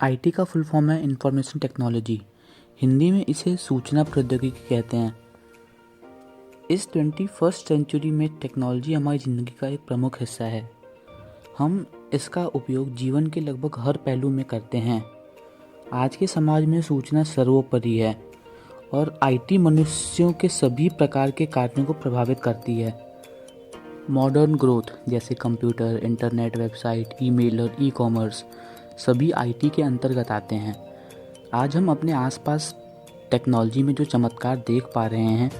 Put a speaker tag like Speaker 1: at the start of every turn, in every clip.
Speaker 1: IT का full form है information technology. Hindi में इसे सूचना प्रौद्योगिकी कहते हैं। इस 21st सेंचुरी में टेक्नोलॉजी हमारी ज़िंदगी का एक प्रमुख हिस्सा है। हम इसका उपयोग जीवन के लगभग हर पहलू में करते हैं। आज के समाज में सूचना सर्वोपरि है और आईटी मनुष्यों के सभी प्रकार के कार्यों को प्रभावित करती है। मॉडर्न ग्रोथ जैसे कंप्यूटर, इंटरनेट, वेबसाइट, ईमेल और ई कॉमर्स सभी आईटी के अंतर्गत आते हैं। आज हम अपने आसपास टेक्नोलॉजी में जो चमत्कार देख पा रहे हैं,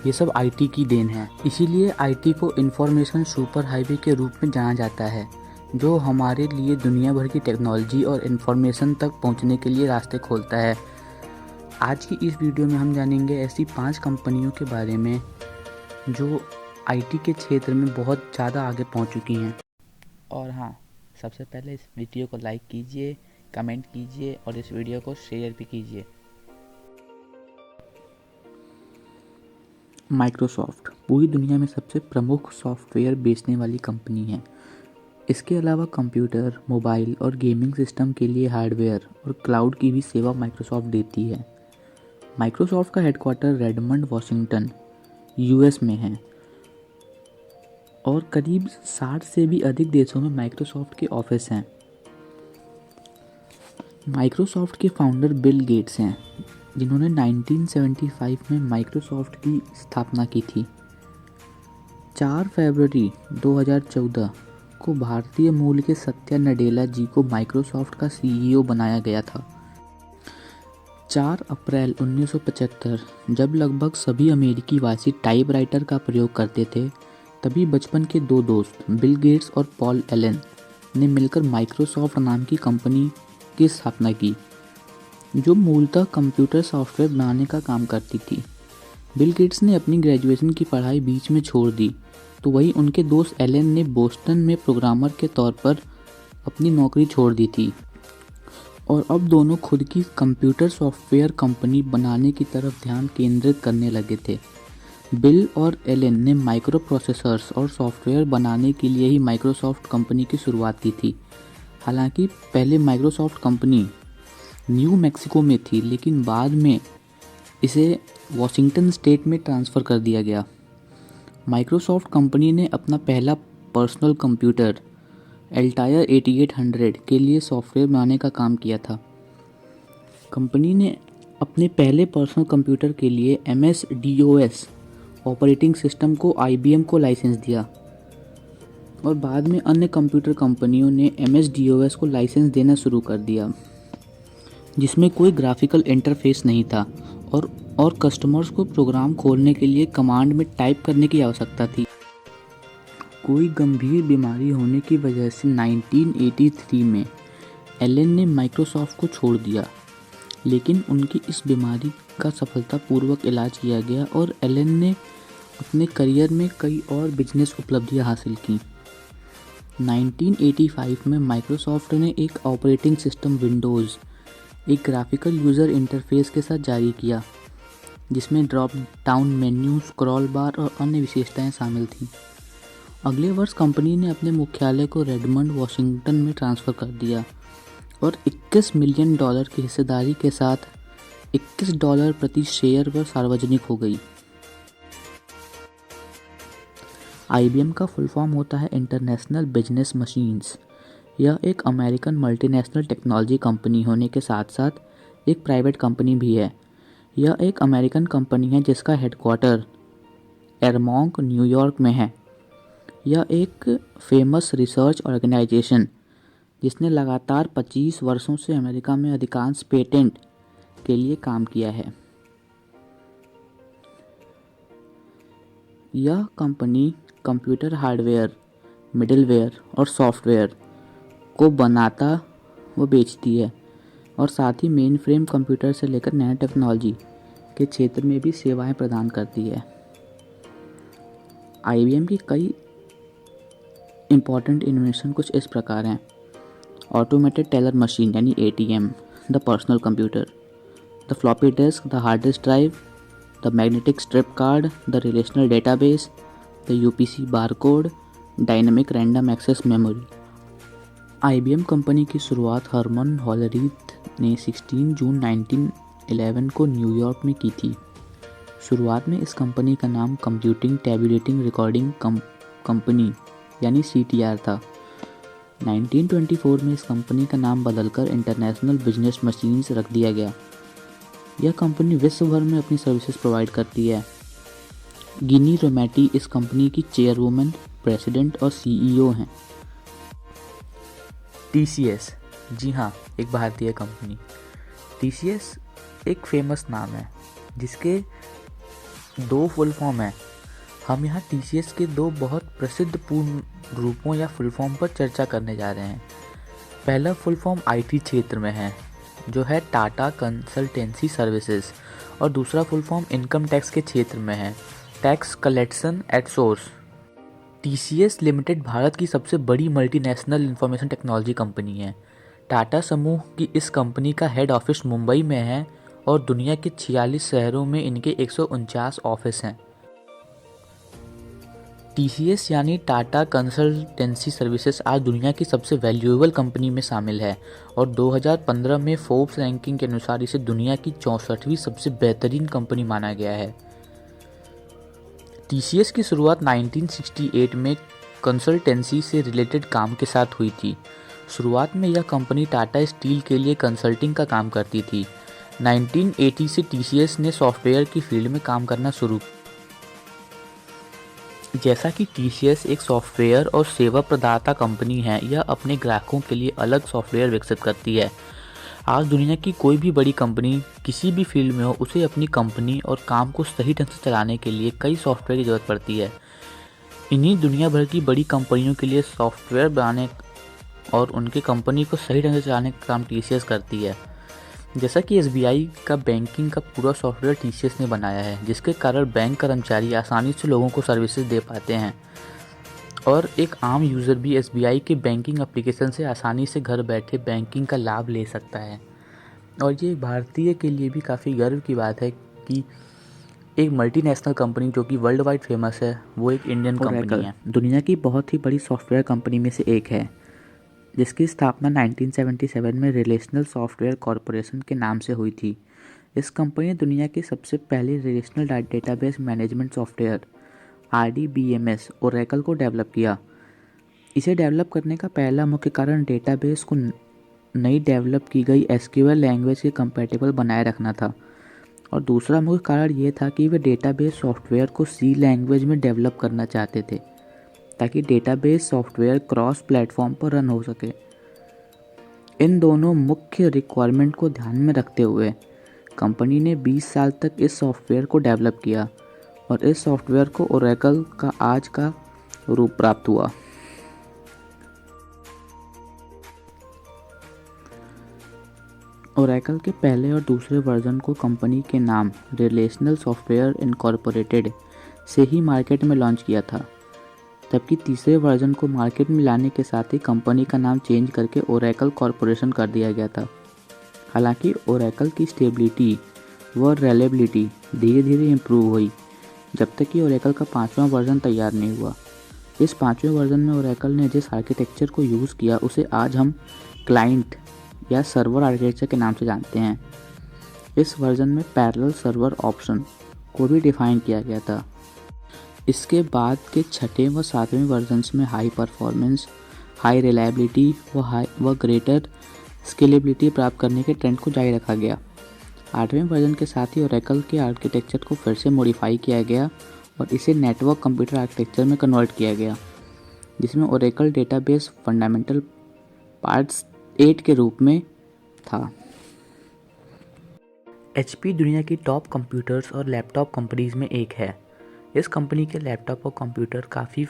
Speaker 1: ये सब आईटी की देन है। इसीलिए आईटी को इंफॉर्मेशन सुपर हाईवे के रूप में जाना जाता है, जो हमारे लिए दुनिया भर की टेक्नोलॉजी और इन्फॉर्मेशन तक पहुंचने के लिए रास्ते खोलता है। आज की इस वीडियो में हम जानेंगे ऐसी 5 कंपनियों के बारे में जो आईटी के क्षेत्र में बहुत ज़्यादा आगे पहुंच चुकी हैं। और हाँ, सबसे पहले इस वीडियो को लाइक कीजिए, कमेंट कीजिए और इस वीडियो को शेयर भी कीजिए। माइक्रोसॉफ्ट पूरी दुनिया में सबसे प्रमुख सॉफ्टवेयर बेचने वाली कंपनी है। इसके अलावा कंप्यूटर, मोबाइल और गेमिंग सिस्टम के लिए हार्डवेयर और क्लाउड की भी सेवा माइक्रोसॉफ्ट देती है। माइक्रोसॉफ्ट का हेडक्वार्टर रेडमंड, वॉशिंगटन, यूएस में है और करीब 60 से भी अधिक देशों में माइक्रोसॉफ्ट के ऑफिस हैं। माइक्रोसॉफ्ट के फाउंडर बिल गेट्स हैं, जिन्होंने 1975 में माइक्रोसॉफ्ट की स्थापना की थी। 4 फरवरी 2014 को भारतीय मूल के सत्या नडेला जी को माइक्रोसॉफ्ट का सीईओ बनाया गया था। 4 अप्रैल 1975 जब लगभग सभी अमेरिकी वासी टाइपराइटर का प्रयोग करते थे, तभी बचपन के 2 दोस्त बिल गेट्स और पॉल एलन ने मिलकर माइक्रोसॉफ्ट नाम की कंपनी की स्थापना की, जो मूलतः कंप्यूटर सॉफ्टवेयर बनाने का काम करती थी। बिल गेट्स ने अपनी ग्रेजुएशन की पढ़ाई बीच में छोड़ दी, तो वहीं उनके दोस्त एलन ने बोस्टन में प्रोग्रामर के तौर पर अपनी नौकरी छोड़ दी थी और अब दोनों खुद की कंप्यूटर सॉफ्टवेयर कंपनी बनाने की तरफ ध्यान केंद्रित करने लगे थे। बिल और एलन ने माइक्रो प्रोसेसर्स और सॉफ्टवेयर बनाने के लिए ही माइक्रोसॉफ्ट कंपनी की शुरुआत की थी। हालांकि पहले माइक्रोसॉफ्ट कंपनी न्यू मैक्सिको में थी, लेकिन बाद में इसे वॉशिंगटन स्टेट में ट्रांसफ़र कर दिया गया। माइक्रोसॉफ्ट कंपनी ने अपना पहला पर्सनल कंप्यूटर एल्टायर 8800 के लिए सॉफ्टवेयर बनाने का काम किया था। कंपनी ने अपने पहले पर्सनल कंप्यूटर के लिए MS-DOS ऑपरेटिंग सिस्टम को IBM को लाइसेंस दिया और बाद में अन्य कंप्यूटर कंपनियों ने MS-DOS को लाइसेंस देना शुरू कर दिया, जिसमें कोई ग्राफिकल इंटरफेस नहीं था और कस्टमर्स को प्रोग्राम खोलने के लिए कमांड में टाइप करने की आवश्यकता थी। कोई गंभीर बीमारी होने की वजह से 1983 में एलन ने माइक्रोसॉफ्ट को छोड़ दिया, लेकिन उनकी इस बीमारी का सफलतापूर्वक इलाज किया गया और एलन ने अपने करियर में कई और बिजनेस उपलब्धियां हासिल की। 1985 में माइक्रोसॉफ्ट ने एक ऑपरेटिंग सिस्टम विंडोज़ एक ग्राफिकल यूज़र इंटरफेस के साथ जारी किया, जिसमें ड्रॉप डाउन मेन्यू, स्क्रॉल बार और अन्य विशेषताएं शामिल थीं। अगले वर्ष कंपनी ने अपने मुख्यालय को रेडमंड, वॉशिंगटन में ट्रांसफ़र कर दिया और $21 मिलियन की हिस्सेदारी के साथ $21 प्रति शेयर पर सार्वजनिक हो गई। IBM का फुल फॉर्म होता है इंटरनेशनल बिजनेस मशीन्स। यह एक अमेरिकन मल्टीनेशनल टेक्नोलॉजी कंपनी होने के साथ साथ एक प्राइवेट कंपनी भी है। यह एक अमेरिकन कंपनी है जिसका हेडक्वार्टर एरमॉन्क, न्यूयॉर्क में है। यह एक फेमस रिसर्च ऑर्गेनाइजेशन जिसने लगातार 25 वर्षों से अमेरिका में अधिकांश पेटेंट के लिए काम किया है। यह कंपनी कंप्यूटर हार्डवेयर, मिडलवेयर और सॉफ्टवेयर को बनाता व बेचती है और साथ ही मेन फ्रेम कंप्यूटर से लेकर नैनो टेक्नोलॉजी के क्षेत्र में भी सेवाएं प्रदान करती है। IBM की कई इम्पॉर्टेंट इन्वेंशन कुछ इस प्रकार हैं: ऑटोमेटेड टेलर मशीन यानी ATM, the personal computer, the floppy disk, the hard disk drive, the magnetic strip card, the relational database, द UPC barcode, dynamic random access memory. IBM company की शुरुआत हरमन हॉलरीथ ने 16 जून 1911 को न्यूयॉर्क में की थी। शुरुआत में इस कंपनी का नाम कंप्यूटिंग टैब्यूलेटिंग रिकॉर्डिंग कंपनी यानी CTR था। 1924 में इस कंपनी का नाम बदलकर इंटरनेशनल बिजनेस मशीन्स रख दिया गया। यह कंपनी विश्व भर में अपनी सर्विसेज प्रोवाइड करती है। गिनी रोमैटी इस कंपनी की चेयरवुमन, प्रेसिडेंट और CEO हैं। TCS, जी हाँ, एक भारतीय कंपनी। TCS एक फेमस नाम है जिसके 2 फुल फॉर्म हैं। हम यहाँ TCS के 2 बहुत प्रसिद्ध पूर्ण रूपों या फुल फॉर्म पर चर्चा करने जा रहे हैं। पहला फुल फॉर्म IT क्षेत्र में है, जो है टाटा कंसल्टेंसी सर्विसेज, और दूसरा फुल फॉर्म इनकम टैक्स के क्षेत्र में है, tax collection at source. TCS limited Bharat की सबसे बड़ी मल्टीनेशनल इंफॉर्मेशन टेक्नोलॉजी कंपनी है। टाटा समूह की इस कंपनी का हेड ऑफिस मुंबई में है और दुनिया के 46 शहरों में इनके 149 ऑफिस हैं। TCS यानी टाटा कंसल्टेंसी सर्विसेज आज दुनिया की सबसे वैल्यूएबल कंपनी में शामिल है और 2015 में फोर्ब्स रैंकिंग के अनुसार इसे दुनिया की 64वीं सबसे बेहतरीन कंपनी माना गया है। TCS की शुरुआत 1968 में कंसल्टेंसी से रिलेटेड काम के साथ हुई थी। शुरुआत में यह कंपनी टाटा स्टील के लिए कंसल्टिंग का काम करती थी। 1980 से TCS ने सॉफ्टवेयर की फील्ड में काम करना शुरू। जैसा कि TCS एक सॉफ्टवेयर और सेवा प्रदाता कंपनी है, यह अपने ग्राहकों के लिए अलग सॉफ्टवेयर विकसित करती है। आज दुनिया की कोई भी बड़ी कंपनी किसी भी फील्ड में हो, उसे अपनी कंपनी और काम को सही ढंग से चलाने के लिए कई सॉफ्टवेयर की ज़रूरत पड़ती है। इन्हीं दुनिया भर की बड़ी कंपनियों के लिए सॉफ्टवेयर बनाने और उनकी कंपनी को सही ढंग से चलाने का काम TCS करती है। जैसा कि SBI का बैंकिंग का पूरा सॉफ्टवेयर TCS ने बनाया है, जिसके कारण बैंक कर्मचारी आसानी से लोगों को सर्विसेज दे पाते हैं और एक आम यूज़र भी SBI के बैंकिंग एप्लीकेशन से आसानी से घर बैठे बैंकिंग का लाभ ले सकता है। और ये भारतीय के लिए भी काफ़ी गर्व की बात है कि एक मल्टीनेशनल कंपनी जो कि वर्ल्ड वाइड फेमस है, वो एक इंडियन कंपनी है। दुनिया की बहुत ही बड़ी सॉफ्टवेयर कंपनी में से एक है, जिसकी स्थापना 1977 में रिलेशनल सॉफ्टवेयर कॉरपोरेशन के नाम से हुई थी। इस कंपनी ने दुनिया के सबसे पहले relational database management software RDBMS Oracle को डेवलप किया। इसे डेवलप करने का पहला मुख्य कारण डेटाबेस को नई डेवलप की गई SQL लैंग्वेज के कंपैटिबल बनाए रखना था, और दूसरा मुख्य कारण ये था कि वे डेटाबेस सॉफ्टवेयर को C लैंग्वेज में डेवलप करना चाहते थे ताकि डेटाबेस सॉफ्टवेयर क्रॉस प्लेटफॉर्म पर रन हो सके। इन दोनों मुख्य रिक्वायरमेंट को ध्यान में रखते हुए कंपनी ने 20 साल तक इस सॉफ्टवेयर को डेवलप किया और इस सॉफ्टवेयर को ओरेकल का आज का रूप प्राप्त हुआ। ओरेकल के पहले और दूसरे वर्जन को कंपनी के नाम रिलेशनल सॉफ्टवेयर इनकॉर्पोरेटेड से ही मार्केट में लॉन्च किया था, जबकि तीसरे वर्जन को मार्केट में लाने के साथ ही कंपनी का नाम चेंज करके ओरेकल कॉर्पोरेशन कर दिया गया था। हालांकि ओरेकल की स्टेबिलिटी व रिलायबिलिटी धीरे धीरे इम्प्रूव हुई, जब तक कि ओरेकल का 5वां वर्जन तैयार नहीं हुआ। इस 5वें वर्जन में ओरेकल ने जिस आर्किटेक्चर को यूज़ किया उसे आज हम क्लाइंट या सर्वर आर्किटेक्चर के नाम से जानते हैं। इस वर्जन में पैरेलल सर्वर ऑप्शन को भी डिफाइन किया गया था। इसके बाद के 6वें व 7वें वर्जन्स में हाई परफॉर्मेंस, हाई रिलायबिलिटी व ग्रेटर स्केलेबिलिटी प्राप्त करने के ट्रेंड को जारी रखा गया। 8वें वर्जन के साथ ही ओरेकल के आर्किटेक्चर को फिर से मॉडिफाई किया गया और इसे नेटवर्क कंप्यूटर आर्किटेक्चर में कन्वर्ट किया गया, जिसमें ओरेकल डेटाबेस फंडामेंटल पार्ट्स 8 के रूप में था। HP दुनिया की टॉप कंप्यूटर्स और लैपटॉप कंपनीज में एक है। इस कंपनी के लैपटॉप और कंप्यूटर काफ़ी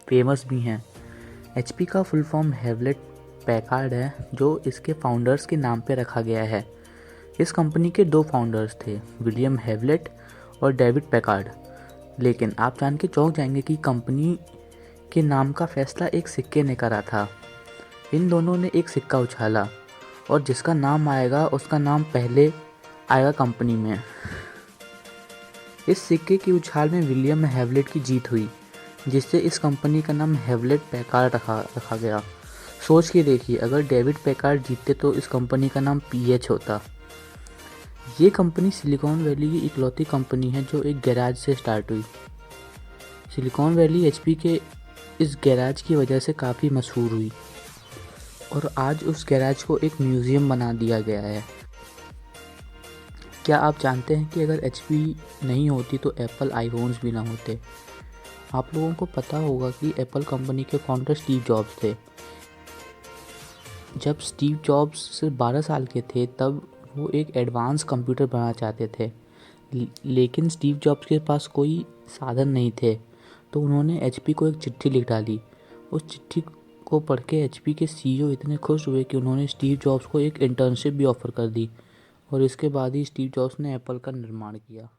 Speaker 1: फेमस भी हैं। HP का फुल फॉर्म हेवलेट पैकार्ड है, जो इसके फाउंडर्स के नाम पे रखा गया है। इस कंपनी के 2 फाउंडर्स थे, विलियम हेवलेट और डेविड पैकार्ड। लेकिन आप जान के चौंक जाएंगे कि कंपनी के नाम का फैसला एक सिक्के ने करा था। इन दोनों ने एक सिक्का उछाला और जिसका नाम आएगा उसका नाम पहले आएगा कंपनी में। इस सिक्के की उछाल में विलियम हेवलेट की जीत हुई, जिससे इस कंपनी का नाम हेवलेट पैकार्ड रखा गया। सोच के देखिए, अगर डेविड पैकार्ड जीतते तो इस कंपनी का नाम PH होता। ये कंपनी सिलिकॉन वैली की इकलौती कंपनी है जो एक गैराज से स्टार्ट हुई। सिलिकॉन वैली HP के इस गैराज की वजह से काफ़ी मशहूर हुई और आज उस गैराज को एक म्यूज़ियम बना दिया गया है। क्या आप जानते हैं कि अगर HP नहीं होती तो एप्पल आईफोन्स भी ना होते। आप लोगों को पता होगा कि एप्पल कंपनी के फाउंडर स्टीव जॉब्स थे। जब स्टीव जॉब्स सिर्फ 12 साल के थे तब वो एक एडवांस कंप्यूटर बनाना चाहते थे, लेकिन स्टीव जॉब्स के पास कोई साधन नहीं थे, तो उन्होंने HP को एक चिट्ठी लिख डाली। उस चिट्ठी को पढ़ के HP के CEO इतने खुश हुए कि उन्होंने स्टीव जॉब्स को एक इंटर्नशिप भी ऑफ़र कर दी और इसके बाद ही स्टीव जॉब्स ने एप्पल का निर्माण किया।